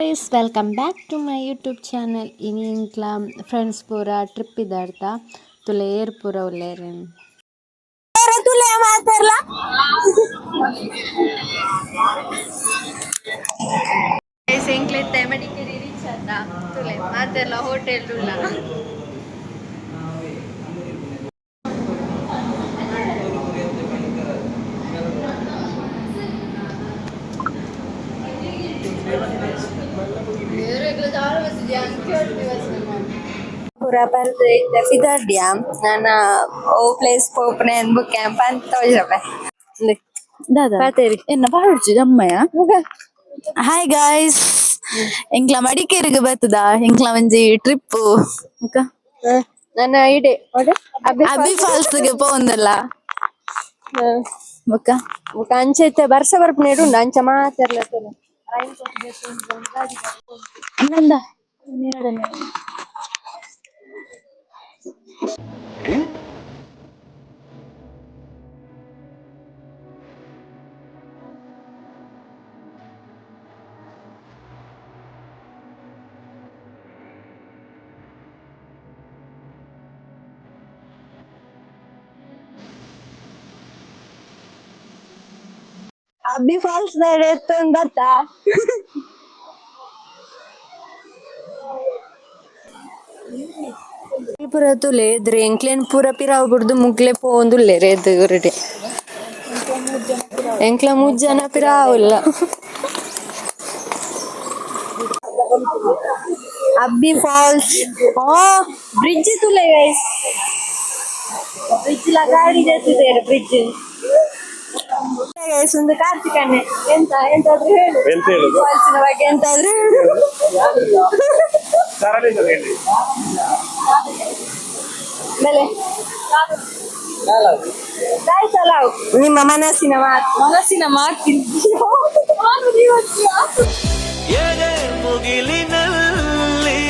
guys, welcome back to my YouTube channel. ini intla friends pura trip idarta tule air pura ulleren तुला मातरला guys engle temadikeri reach ata tule materla hotel ulla pura parte da fidardiam nana o place popnen bukan pantau jabe Dada, pateri enna paharchu jammaya. Hi guys, engla madikeriga battada, engla onji trip. Oka. nana ide ode Abbi Falls ge pondalla. Oka. bukan anchete barsa barpnedu ancha materla tole Nanda. Neradane. Abbi Falls neretto andata pura tule drenklen pura piraw burdu mugle pondulle red guride enkla mujjana pirawulla Abbi Falls oh bridge tule guys bridge la gaadi jettideere bridge guys ಒಂದು ಕಾರ್ತಿಕನೆ ಎಂತಾದ್ರೂ ಹೇಳು Falls ನ ಬಗ್ಗೆ ಎಂತಾದ್ರೂ ಹೇಳು ಬೆಲೆ ದಾಯ್ತಲಾವ್ ನಿಮ್ಮ ಮನಸ್ಸಿನ ಮಾತಿದ್ಯೋ ಎಡೆ ಮುಗಿಲಿನಲ್ಲಿ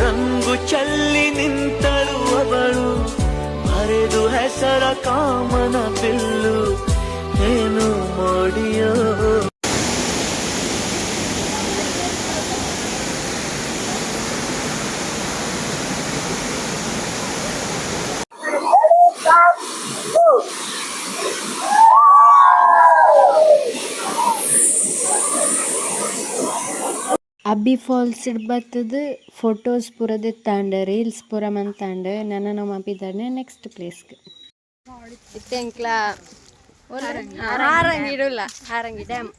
ರಂಗು ಚಲ್ಲಿ ನಿಂತಳು ಅವಳು ಹರಿದು ಹೆಸರ ಕಾಮನ ಬಿಲ್ಲು ಏನು ಮೋಡಿಯೋ ಅಬ್ಬಿ ಫಾಲ್ಸ್ ಬತ್ತದು ಫೋಟೋಸ್ ಪೂರದ ತಾಂಡ ರೀಲ್ಸ್ ಪೂರ ಮಂತಾಂಡ ನನ್ನ ನಮ್ಮ ಅಪ್ಪಿದ್ದಾನೆ ನೆಕ್ಸ್ಟ್ ಪ್ಲೇಸ್ಗೆ ಇತ್ತೆಂಕ್ಲ ಹಾರಂಗಿ ಇಡಲ್ಲ ಹಾರಂಗಿ ಡ್ಯಾಮ್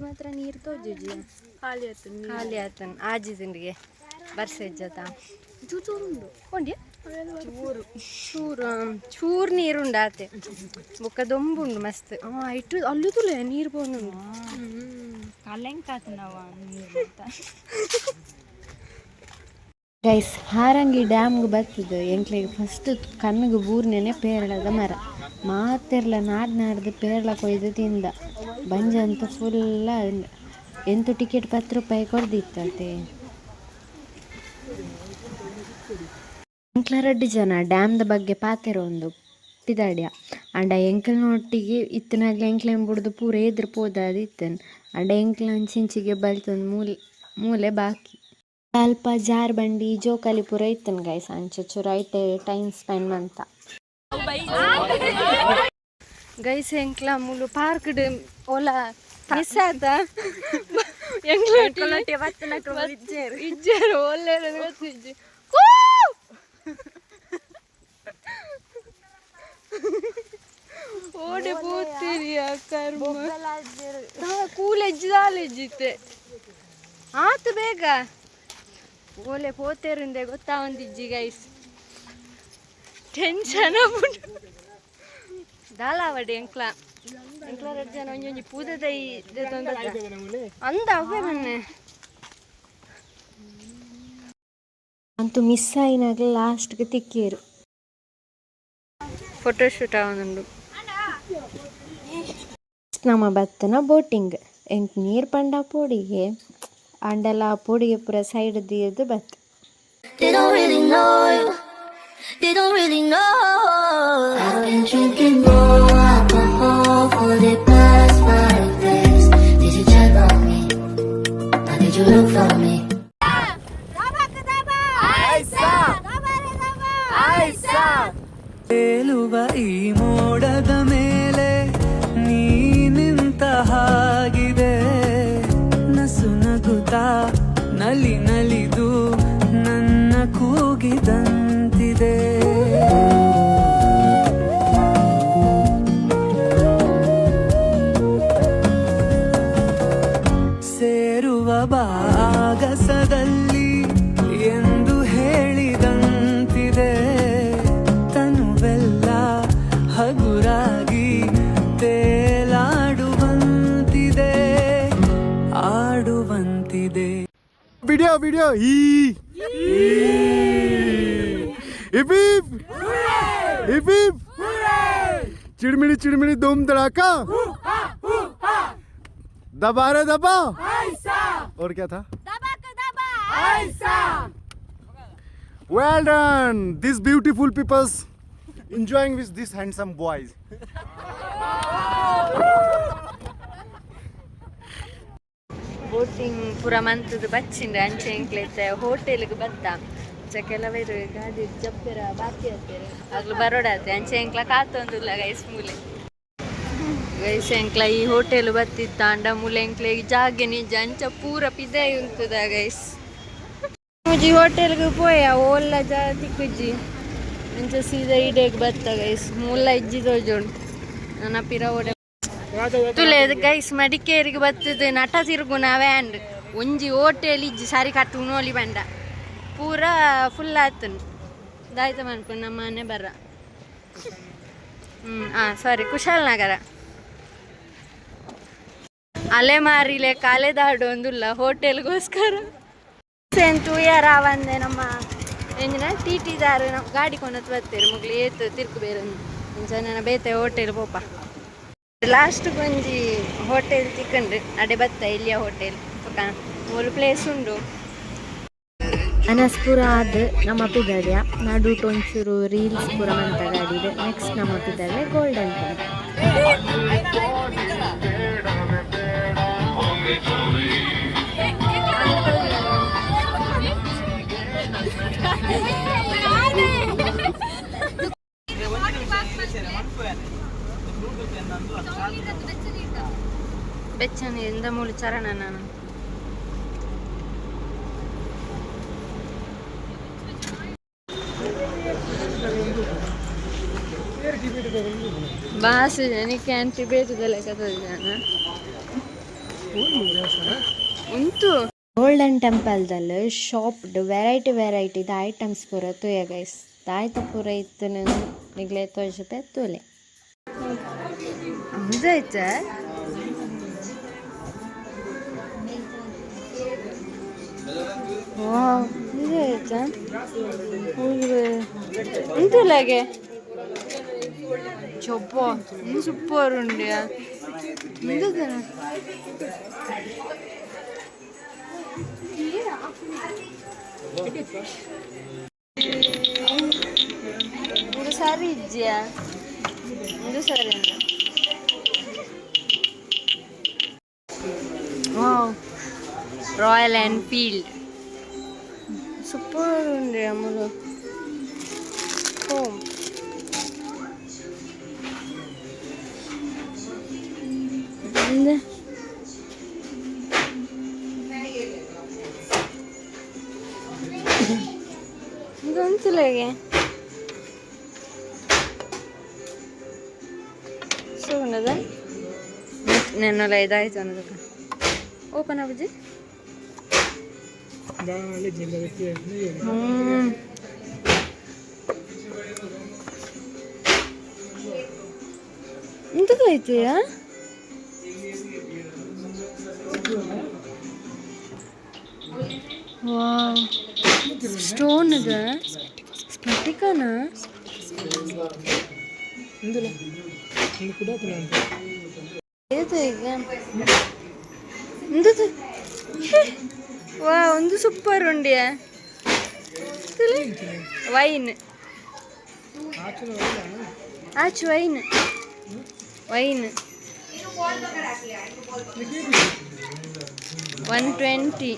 ಮಾತ್ರ ನೀರು ತೋಜುಜಿ ಖಾಲಿ ಆತನ್ ಆಜಿದಿಂಡಿಗೆ ಬರ್ಸಜ್ಜತ ಚೂರು ನೀರುಂಡು ಆತೆ ಬೊಕ್ಕ ದೊಂಬುಂಡು ಮಸ್ತ್ ಇಟ್ಟು ಅಲ್ಲೂ ತುಲೆ ನೀರು ಪೋನುಂಡು ಗೈಸ್ ಹಾರಂಗಿ ಡ್ಯಾಮ್ಗೆ ಬರ್ತದೆ ಎಂಕ್ಲೆಗೆ ಫಸ್ಟ್ ಕಣ್ಣಿಗೆ ಬೂರ್ನೇನೆ ಪೇರಳದ ಮರ ಮಾತೆರ್ಲ ನಾಡ್ದು ಪೇರಳ ಕೊಯ್ದು ತಿಂದ ಬಂಜ ಅಂತ ಫುಲ್ಲ ಎಂಟು ಟಿಕೆಟ್ 10 ರೂಪಾಯಿ ಕೊಡ್ದಿತ್ತತೆ ಎಂಕ್ಲ 2 ಜನ ಡ್ಯಾಮ್ದ ಬಗ್ಗೆ ಪಾತೆರ ಒಂದು ಪಿದಾಡ್ಯ ಅಂಡ ಎಂಕ್ಲನೊಟ್ಟಿಗೆ ಇತ್ತನಾಗ್ಲ ಎಂಕ್ಲೆನ್ ಬಿಡ್ದು ಪೂರ ಎದುರು ಪೋದಾದಿತ್ತನ್ ಅಂಡ ಎಂಕ್ಲ ಅಂಚಿಂಚಿಗೆ ಬಲ್ತೊಂದು ಮೂಲೆ ಬಾಕಿ ಸ್ವಲ್ಪ ಜಾರ್ ಬಂಡಿ ಜೋಕಾಲಿ ಪೂರ ಇತ್ತನ್ ಗೈಸ್ ಅಂಚೆ ಚೂರೈತೆ ಟೈಮ್ ಸ್ಪೆಂಡ್ ಅಂತ ಗೈಸ್ ಎಂಕ್ಲ ಮೂಲು ಪಾರ್ಕ್ ಓಲ ಮಿಸ್ ಆದ ಇಜ್ಜೇರು ಒಳ್ಳೆ ಓಡಿ ಪೋತೀರಿ ಕರ್ಮ ಕೂಲೆಜ್ಜಿತೆ ಆತು ಬೇಗ ಓಲೆ ಪೋತೇರಿಂದೆ ಗೊತ್ತಾ ಒಂದಿಜ್ಜಿ ಗೈಸ್ ಟೆನ್ಷನ್ ದಾಲಾವಡಿ ಎಂಕ್ಲ 2 ಜನ ಒಂಜೊಂಜಿ ಪೂದದೈ ಅಂದ ಅವೇ ಮೊನ್ನೆ ಅಂತೂ ಮಿಸ್ ಆಯಿನಾಗ ಲಾಸ್ಟ್ಗೆ ತಿಕ್ಕೇರು ಫೋಟೋಶೂಟ್ ಅವನುಂಡು ನಮ್ಮ ಬತ್ತನ ಬೋಟಿಂಗ್ ಎಂಕ್ ನೀರು ಪಂಡ ಪೋಡಿಗೆ ಅಂಡಲ ಪೋಡಿಗೆ ಪೂರ ಸೈಡ್ ದಿಯದು ಬತ್ತ They don't really know. I've been drinking more alcohol for the past 5 days. Did you check on me? ಬಾಗಸದಲ್ಲಿ ಎಂದು ಹೇಳಿದಂತಿದೆ ತನುವೆಲ್ಲ ಹಗುರಾಗಿ ತೇಲಾಡುವಂತಿದೆ ಆಡುವಂತಿದೆ ವಿಡಿಯೋ हिप हिप चिड़मिड़ी धूम धड़ाका दबा रे दबा और क्या था well done these beautiful peoples enjoying with these handsome boys boating ಪೂರ ಮಂತದ್ದು ಬಚ್ಚಿಂಡ್ರೆ ಅಂಚೆ ಎಂಕ್ಲೈತೆ ಹೋಟೆಲ್ಗೆ ಬತ್ತ ಕೆಲವರು ಗಾಡಿ ಜಪ್ಪೆರ ಬಾಕಿ ಆಗ್ತಾರೆ ಆಗ್ಲು ಬರೋಡಾತೆ ಅಂಚೆ ಎಂಕ್ಲ ಕಾತೊಂದುಲ್ಲ ಗೈಸ್ ಮೂಲೆ ಗೈಸ್ ಎಂಕ್ಲ ಈ ಹೋಟೆಲ್ ಬತ್ತಿತ್ತ ಅಂಡ ಮೂಲೆ ಎಂಕ್ಲೆ ಜಾಗೆ ನಿಜ ಅಂಚ ಪೂರ ಪಿದೆ ಉಂಟದ ಗೈಸ್ ಮುಜಿ ಹೋಟೆಲ್ಗೆ ಪೋಯ ಓಲ್ಲ ಜಾತಿ ಕುಜ್ಜಿ ಅಂಚ ಸೀದಾ ಇಡೇಗೆ ಬತ್ತ ಗೈಸ್ ಮೂಲ ಇಜ್ಜಿ ತೋಜೋಣ್ ನನ್ನ ಪಿರ ಓಡೆ ತುಲೆ ಗೈಸ್ ಮಡಿಕೇರಿಗೆ ಬರ್ತದೆ ನಟ ತಿರುಗು ವ್ಯಾನ್ ಒಂಜಿ ಹೋಟೆಲ್ ಇಜ್ಜಿ ಸಾರಿ ಕಟ್ಟು ನೋಲಿ ಬಂಡ ಪೂರ ಫುಲ್ ಆತನು ದಾಯ್ತ ಮಾಡ್ಕೊಂಡು ನಮ್ಮ ಮನೆ ಬರ ಸಾರಿ ಕುಶಾಲನಗರ ಅಲೆಮಾರಿಲೆ ಕಾಲೆದಾಡು ಒಂದಿಲ್ಲ ಹೋಟೆಲ್ಗೋಸ್ಕರ ಎಂಟು ಯಾರ ಬಂದೆ ನಮ್ಮ ಎಂಜಿನ ಟಿ ದಾರು ನಮ್ಮ ಗಾಡಿ ಕೊಂಡತ್ ಬರ್ತೀರಿ ಮುಗ್ಲಿ ಏತು ತಿರ್ಕು ಬೇರೆ ಜನ ಬೇತೆ ಹೋಟೆಲ್ ಪೋಪ ಲಾಸ್ಟ್ ಒಂಜಿ ಹೋಟೆಲ್ ತಿಕ್ಕಂಡ್ರಿ ಅಡೆ ಬತ್ತ ಇಲ್ಲಿಯ ಹೋಟೆಲ್ ಮೂರು ಪ್ಲೇಸ್ ಉಂಡು ಅನಸ್ಪುರ ಆದ ನಮ್ಮ ಪಿದಡ್ಯ ನಡುಟ್ ಒಂಚೂರು ರೀಲ್ಸ್ ಪೂರ ಮಂತ ಗಾಡಿದೆ ನೆಕ್ಸ್ಟ್ ನಮ್ಮ ಪಿದಡ್ಯ ಗೋಲ್ಡನ್ ಬೆಚ್ಚನೆ ಎಂದ ಮೂಲ ಚರಣ ನಾನು ಬಾಸ್ ಜನಕ್ಕೆ ಆಂಟಿ ಬೇತದಲ್ಲ ಕಥೆ ಜನ ಉಂಟು ಗೋಲ್ಡನ್ ಟೆಂಪಲ್ದಲ್ಲಿ ಶಾಪ್ಡ್ ವೆರೈಟಿದ ಐಟಮ್ಸ್ ಪೂರ ತುಯ ಗೈಸ್ ದಾಯ್ತ ಪೂರ ಇತ್ತು ನಿಗ್ಲೆ ತೋರಿಸುತ್ತೆ ತೋಲೆ ಹೌದಾಯ್ತ ಇದಾಯ್ತಾ ಎಂತಲಾಗೆ ಚೊಪ್ಪ ಇನ್ನು ಸೂಪರ್ ಉಂಡ್ಯಾ ಎಂತದನ ಇದು ಸಾರಿ ಇಜ್ಜಿಯಾ ಇದು ಸರಿ ರಾಯಲ್ ಎನ್ಫೀಲ್ಡ್ ಸೂಪರ್ ಉಂಡ್ರಿ ಅಮ್ಮಲು ಹೋಮ್ ಇದಂತಲಾಗೆ ಸುಗಂಧದ ನೆನ್ನೆಲ್ಲ ಇದಾಯ್ತು ಅನ್ನೋದಕ್ಕೆ ಓಪನ್ ಆಗುಜಿ ಎಂತದಾಯ್ತೀಯಾ ವಾವ್ ಸ್ಟೋನ್ ಅದ ಸ್ಫಟಿಕನ ವಾ ಒಂದು ಸೂಪರ್ ಉಂಡಿಯಾ ವೈನ್ ಆಚು ವೈನ್ 120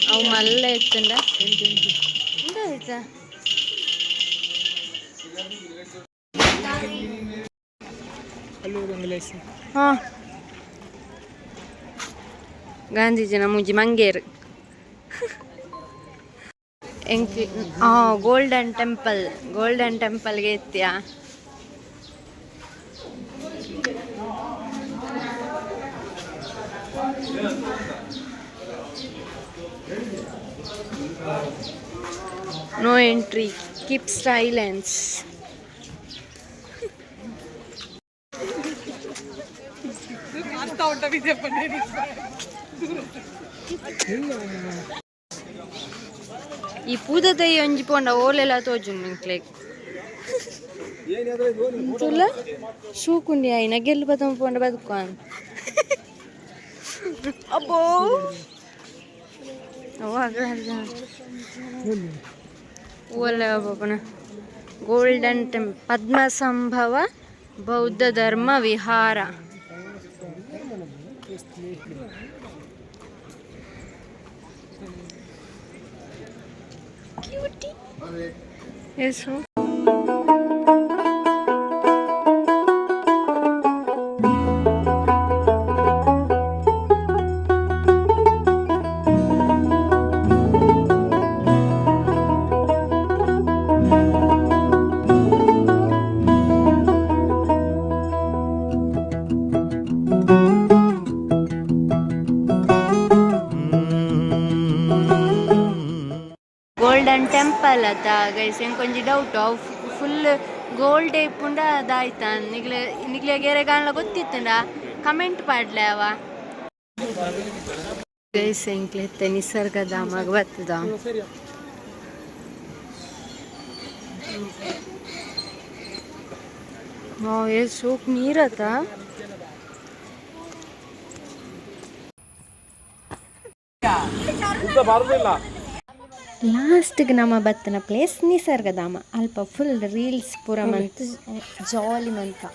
ಅವು ಮಲ್ಲ ಎತ್ತಂಡ ಎಂತಾಯ್ತಾ ಹಾಂ ಗಾಂಧೀಜಿನ ಮುಜಿ ಮಂಗೇರು ಎಂಕಿ ಗೋಲ್ಡನ್ ಟೆಂಪಲ್ಗೆ ಎತ್ತಿಯಾ ನೋ ಎಂಟ್ರಿ, ಕೀಪ್ ಸೈಲೆನ್ಸ್. ಈ ಪೂದೈ ಒಂಜಿ ಪೋಂಡ ಓಲೆಲ್ಲ ತೋಜು ನಿಂಕ್ಲೆ ತುಲ್ಲ ಶೂಕುಂಡಿ ಆಯ್ನ ಗೆಲ್ಲು ಬತ್ತ ಪೋಂಡ ಬದುಕು ಅಂತ ಅಬ್ಬೋ ಓಲೆ ಬಾಬನ ಗೋಲ್ಡನ್ ಪದ್ಮಸಂಭವ ಬೌದ್ಧ ಧರ್ಮ ವಿಹಾರ. Eso. ಗೋಲ್ಡನ್ ಟೆಂಪಲ್ ಅತ್ತ ಗೈಸ್ ಎಂಕೊಂಜಿ ಡೌಟ್ ಫುಲ್ ಗೋಲ್ಡ್ ಏಪುಂಡ ಅದಾಯ್ತ ನಿಗ್ಲೆ ಗೆರೆಗಾನ್ಲ ಗೊತ್ತಿತ್ತಂಡ ಕಮೆಂಟ್ ಪಾಡ್ಲೆ ಅವ ಗೈಸ್ ಎಂಕ್ಲೆತ್ತೆ ನಿಸರ್ಗಧಾಮಗ್ ಬತ್ತದ. ಸೋಕ್ ನೀರತ್ತ ಲಾಸ್ಟ್ಗೆ ನಮ್ಮ ಬತ್ತನ ಪ್ಲೇಸ್ ನಿಸರ್ಗಧಾಮ. ಅಲ್ಪ ಫುಲ್ ರೀಲ್ಸ್ ಪೂರ ಮಂತ್ ಜಾಲಿ ಮಂತ.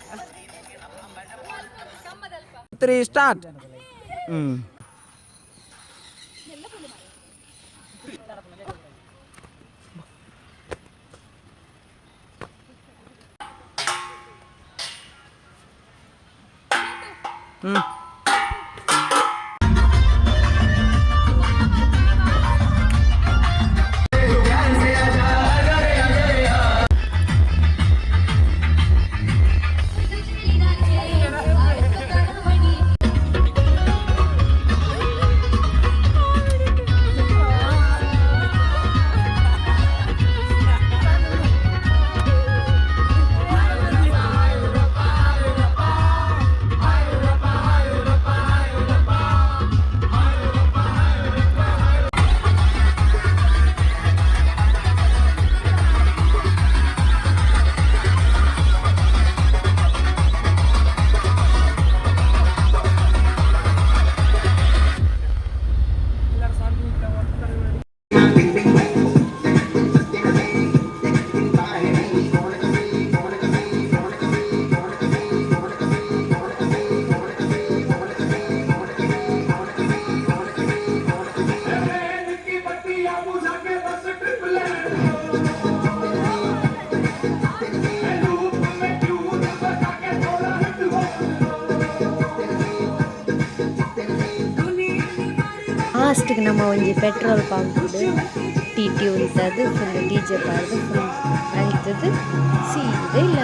ಸ್ಟಾರ್ಟ್. ಲಾಸ್ಟಿಗೆ ನಮ್ಮ ಒಂಜಿ ಪೆಟ್ರೋಲ್ ಪಂಪ್ ಟಿ ಉಂಟದು ಫುಲ್ DJ ಪಾಡ್ದು ಫುಲ್ ಆಯ್ತದು ಸೀದಾ ಇಲ್ಲ